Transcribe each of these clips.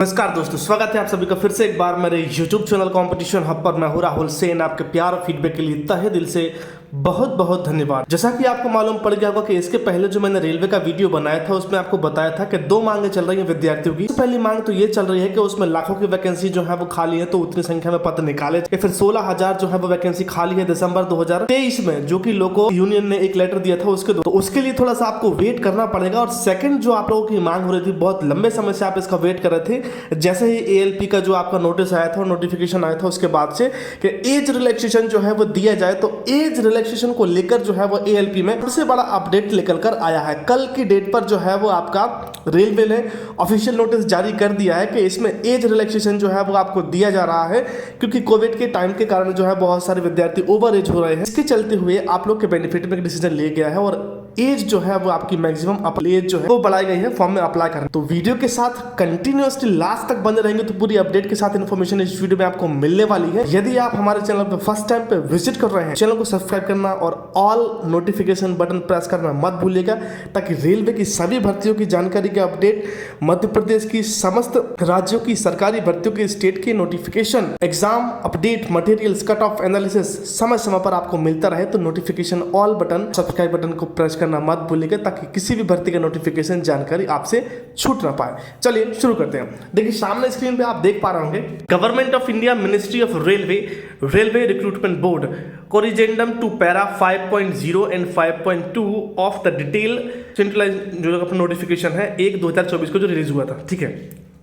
नमस्कार दोस्तों, स्वागत है आप सभी का फिर से एक बार मेरे YouTube चैनल कंपटीशन हब पर। मैं हूं राहुल सेन। आपके प्यार और फीडबैक के लिए तहे दिल से बहुत बहुत धन्यवाद। जैसा कि आपको मालूम पड़ गया होगा कि इसके पहले जो मैंने रेलवे का वीडियो बनाया था उसमें आपको बताया था कि दो मांगे चल रही हैं विद्यार्थियों की। पहली मांग तो ये चल रही है कि उसमें लाखों की वैकेंसी जो है वो खाली है, तो उतनी संख्या में पद निकाले। फिर 16,000 जो है वो वैकेंसी खाली है दिसंबर 2023 में, जो कि लोगों यूनियन ने एक लेटर दिया था उसके, तो उसके लिए थोड़ा सा आपको वेट करना पड़ेगा। और सेकंड जो आप लोगों की मांग हो रही थी, बहुत लंबे समय से आप इसका वेट कर रहे थे, जैसे ही ALP का जो आपका नोटिस आया था और नोटिफिकेशन आया था उसके बाद से कि एज रिलैक्सेशन जो है वो दिया जाए, तो एज रिलैक्सेशन को लेकर जो है वो ALP में सबसे बड़ा अपडेट लेकर कर आया है। कल की डेट पर जो है वो आपका रेलवे ने ऑफिशियल नोटिस जारी कर दिया है कि इसमें एज रिलैक्सेशन जो है वो आपको दिया जा रहा है, क्योंकि कोविड के टाइम के कारण जो है बहुत सारे विद्यार्थी ओवर एज हो रहे हैं। इसके चलते हुए आप लोग के बेनिफिट में डिसीजन लिया गया है और एज जो है वो आपकी मैक्सिमम एज जो है वो बढ़ाई गई है फॉर्म में अप्लाई करना। तो वीडियो के साथ कंटिन्यूअसली लास्ट तक बने रहेंगे तो पूरी अपडेट के साथ इन्फॉर्मेशन इस वीडियो में आपको मिलने वाली है। यदि आप हमारे चैनल पर फर्स्ट टाइम पे विजिट कर रहे हैं, चैनल को सब्सक्राइब करना और ऑल नोटिफिकेशन बटन प्रेस करना मत भूलिएगा, ताकि रेलवे की सभी भर्तियों की जानकारी के अपडेट, मध्य प्रदेश की समस्त राज्यों की सरकारी भर्तियों की स्टेट की notification, exam update, materials, cut off analysis समय समय पर आपको मिलता रहे। तो notification all button, subscribe button को प्रेस करना मत भूलिएगा, ताकि किसी भी भर्ती का नोटिफिकेशन जानकारी आपसे छूट ना पाए। चलिए शुरू करते हैं। देखिए सामने स्क्रीन पे आप देख पा रहे होंगे, government of India, ministry of railway, railway recruitment board, corrigendum to para 5.0 and 5.2 of the detail centralised जो नोटिफिकेशन है 1/2024 को जो रिलीज हुआ था। ठीक है,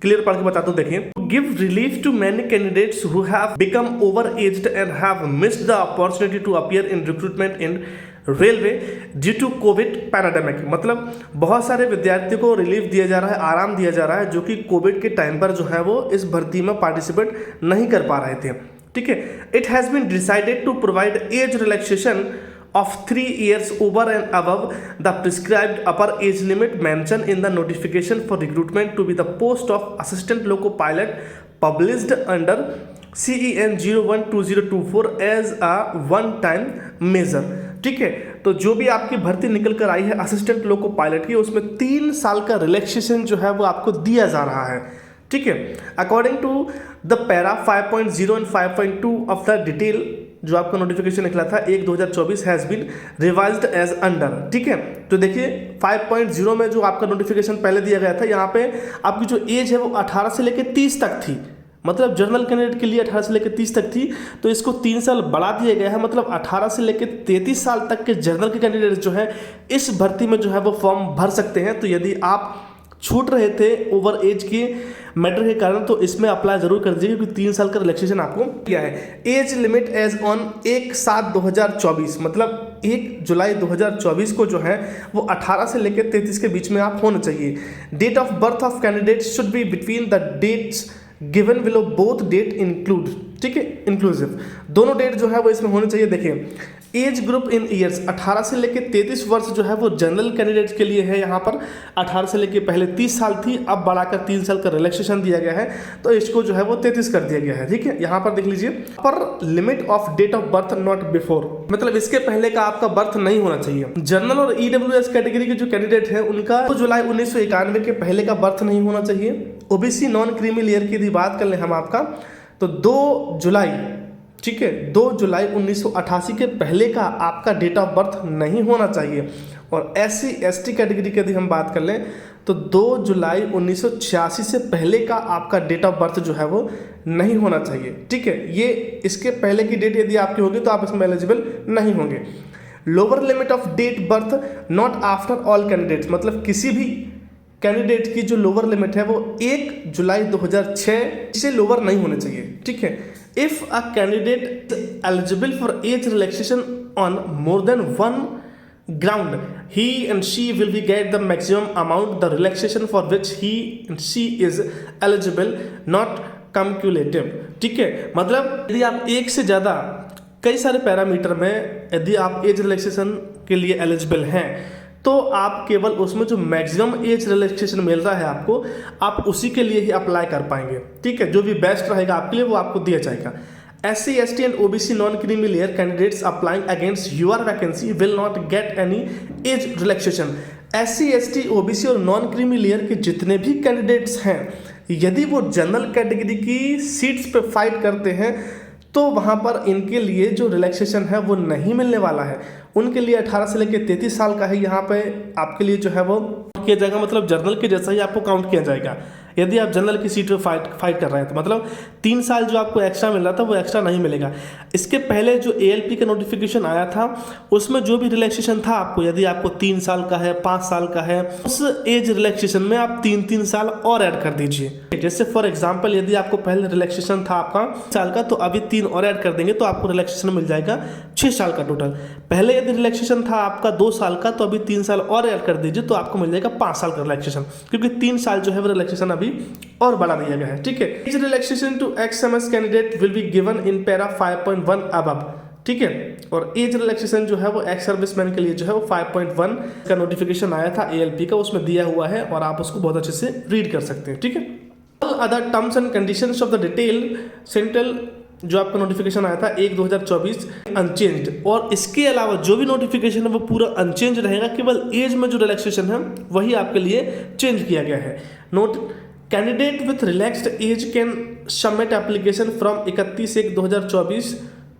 क्लियर पढ़ के बताता हूं। देखिए, give relief to many candidates who have become over aged and have missed the opportunity to appear in recruitment in railway due to COVID pandemic. मतलब बहुत सारे विद्यार्थियों को रिलीफ दिया जा रहा है, आराम दिया जा रहा है, जो कि कोविड के टाइम पर जो है वो इस भर्ती में पार्टिसिपेट नहीं कर पा रहे थे। ठीक है, it has been decided to provide age relaxation of 3 years over and above the prescribed upper age limit mentioned in the notification for recruitment to be the post of assistant loco pilot published under CEN 012024 as a one time measure। ठीक है, तो जो भी आपकी भर्ती निकल कर आई है असिस्टेंट लोको पायलट की, उसमें 3 साल का रिलैक्सेशन जो है वो आपको दिया जा रहा है। ठीक है, according to the para 5.0 and 5.2 of the detail जो आपका नोटिफिकेशन निकला था 1/2024 has been revised as under. ठीक है, तो देखिए 5.0 में जो आपका नोटिफिकेशन पहले दिया गया था, यहाँ पे आपकी जो एज है वो 18 से लेकर 30 तक थी। मतलब जनरल कैंडिडेट के लिए 18 से लेकर 30 तक थी, तो इसको 3 साल बढ़ा दिया गया है। मतलब 18 से लेकर 33 साल तक के जनरल के कैंडिडेट जो है इस भर्ती में जो है वो फॉर्म भर सकते हैं। तो यदि आप छूट रहे थे ओवर एज के मैटर के कारण, तो इसमें अप्लाई जरूर कर दीजिए, क्योंकि 3 साल का रिलैक्सेशन आपको किया है। एज लिमिट एज ऑन 1/7/2024, मतलब 1 जुलाई 2024 को जो है वो 18 से लेकर 33 के बीच में आप होना चाहिए। Date of birth of candidate should be between the dates given below, both date include. ठीक है, इंक्लूसिव दोनों डेट जो है वो इसमें होने चाहिए। देखिए, एज ग्रुप इन ईयर्स 18 से लेकर 33 वर्ष जो है वो जनरल कैंडिडेट के लिए है। यहाँ पर 18 से लेकर पहले 30 साल थी, अब बढ़ाकर 3 साल का रिलैक्सेशन दिया गया है, तो इसको जो है वो 33 कर दिया गया है। ठीक है, यहाँ पर देख लीजिए, पर limit of date of birth not before, मतलब इसके पहले का आपका बर्थ नहीं होना चाहिए। जनरल और EWS कैटेगरी के जो कैंडिडेट है उनका 2 जुलाई 1991 के पहले का बर्थ नहीं होना चाहिए। OBC नॉन क्रीमी लेयर की यदि बात कर लें हम आपका, तो 2 जुलाई, ठीक है, 2 जुलाई 1988 के पहले का आपका डेट ऑफ बर्थ नहीं होना चाहिए। और SC ST कैटेगरी की यदि हम बात कर लें, तो 2 जुलाई 1986 से पहले का आपका डेट ऑफ बर्थ जो है वो नहीं होना चाहिए। ठीक है, ये इसके पहले की डेट यदि आपकी होगी तो आप इसमें एलिजिबल नहीं होंगे। Lower limit of date birth not after all candidates, मतलब किसी भी कैंडिडेट की जो लोअर लिमिट है वो 1 जुलाई 2006 से लोअर नहीं होने चाहिए। ठीक है, if a candidate eligible for age relaxation on more than 1 ground, he and she will be get the maximum amount the relaxation for which he and she is eligible, not cumulative। ठीक है, मतलब यदि आप एक से ज़्यादा कई सारे पैरामीटर में यदि आप एज रिलैक्सेशन के लिए एलिजिबल हैं, तो आप केवल उसमें जो मैक्सिमम एज रिलैक्सेशन मिल रहा है आपको, आप उसी के लिए ही अप्लाई कर पाएंगे। ठीक है, जो भी बेस्ट रहेगा आपके लिए वो आपको दिया जाएगा। SC ST and OBC non-creamy layer candidates applying against your vacancy will not get any age relaxation। SC ST OBC और नॉन क्रीमी लेयर के जितने भी कैंडिडेट्स हैं यदि वो जनरल कैटेगरी की सीट्स पे फाइट करते हैं तो वहाँ पर इनके लिए जो रिलैक्सेशन है वो नहीं मिलने वाला है। उनके लिए 18 से लेकर 33 साल का है यहाँ पे आपके लिए जो है वो किया जाएगा, मतलब जनरल के जैसा ही आपको काउंट किया जाएगा। यदि आप जनरल की सीट पे फाइट कर रहे हैं तो मतलब 3 साल जो आपको एक्स्ट्रा मिल रहा था वो एक्स्ट्रा नहीं मिलेगा। इसके पहले जो ALP का नोटिफिकेशन आया था उसमें जो भी रिलैक्सेशन था आपको, यदि आपको 3 साल का है, 5 साल का है, उस एज रिलैक्सेशन में आप 3-3 साल और ऐड कर दीजिए। जैसे फॉर एग्जाम्पल यदि आपको पहले रिलैक्सेशन था आपका 1 साल का, तो अभी 3 और ऐड कर देंगे तो आपको रिलैक्सेशन मिल जाएगा 6 साल का टोटल। पहले यदि रिलैक्सेशन था आपका 2 साल का, तो अभी 3 साल और ऐड कर दीजिए तो आपको मिल जाएगा 5 साल का रिलैक्सेशन, क्योंकि 3 साल जो है वो रिलैक्सेशन अभी और बढ़ा दिया गया है। ठीक है, age relaxation to XMS candidate will be given in para 5.1 above. ठीक है, और एज रिलैक्सेशन जो है वो एक्स सर्विसमैन के लिए जो है वो 5.1 का नोटिफिकेशन आया था ALP का, उसमें दिया हुआ है और आप उसको बहुत अच्छे से रीड कर सकते हैं। ठीक है, all other terms and conditions of the detail central जो आपका नोटिफिकेशन आया था 1/2024 अनचेंज्ड, और इसके अलावा जो भी नोटिफिकेशन है वो पूरा अनचेंज रहेगा, केवल एज में जो रिलैक्सेशन है वही आपके लिए चेंज किया गया है। Note candidate with relaxed age can submit application from 31/1/2024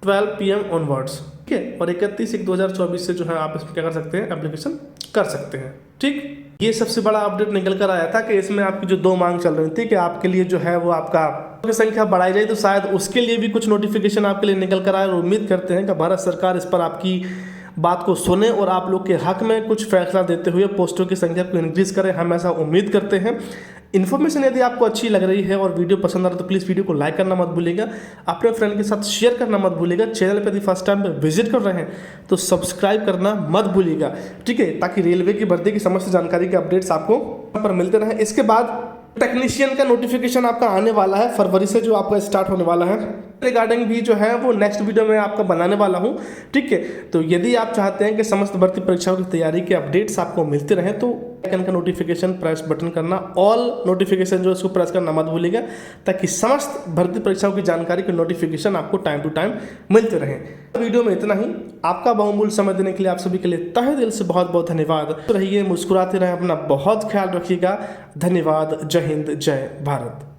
12 PM onwards. ठीक है, और 31/1/2024 से जो है आप इसमें क्या कर सकते हैं, एप्लीकेशन कर सकते हैं। ठीक, ये सबसे बड़ा अपडेट निकल कर आया था कि इसमें आपकी जो 2 मांग चल रही थी कि आपके लिए जो है वो आपका की संख्या बढ़ाई जाए, तो शायद उसके लिए भी कुछ नोटिफिकेशन आपके लिए निकल कर आए, और उम्मीद करते हैं कि भारत सरकार इस पर आपकी बात को सुने और आप लोग के हक में कुछ फैसला देते हुए पोस्टों की संख्या को इंक्रीज करें। हम ऐसा उम्मीद करते हैं। इन्फॉर्मेशन यदि आपको अच्छी लग रही है और वीडियो पसंद आ रहा है तो प्लीज़ वीडियो को लाइक करना मत भूलिएगा, अपने फ्रेंड के साथ शेयर करना मत भूलिएगा। चैनल पर यदि फर्स्ट टाइम पे विजिट कर रहे हैं तो सब्सक्राइब करना मत भूलिएगा। ठीक है, ताकि रेलवे की भर्ती की समस्त जानकारी के अपडेट्स आपको यहाँ पर मिलते रहें। इसके बाद टेक्नीशियन का नोटिफिकेशन आपका आने वाला है फरवरी से, जो आपका स्टार्ट होने वाला है। रिगार्डिंग भी जो है वो नेक्स्ट वीडियो में आपका बनाने वाला हूं। ठीक है, तो यदि आप चाहते हैं कि समस्त भर्ती परीक्षाओं की तैयारी के अपडेट्स आपको मिलते रहें तो आइकन का नोटिफिकेशन प्रेस बटन करना, ऑल नोटिफिकेशन जो है उसको प्रेस करना मत भूलिएगा, ताकि समस्त भर्ती परीक्षाओं की जानकारी के नोटिफिकेशन आपको टाइम टू टाइम मिलते रहें। वीडियो में इतना ही। आपका बहुमूल्य समय देने के लिए आप सभी के लिए तहे दिल से बहुत बहुत धन्यवाद। रहिए, मुस्कुराते रहें, अपना बहुत ख्याल रखिएगा। धन्यवाद। जय हिंद, जय भारत।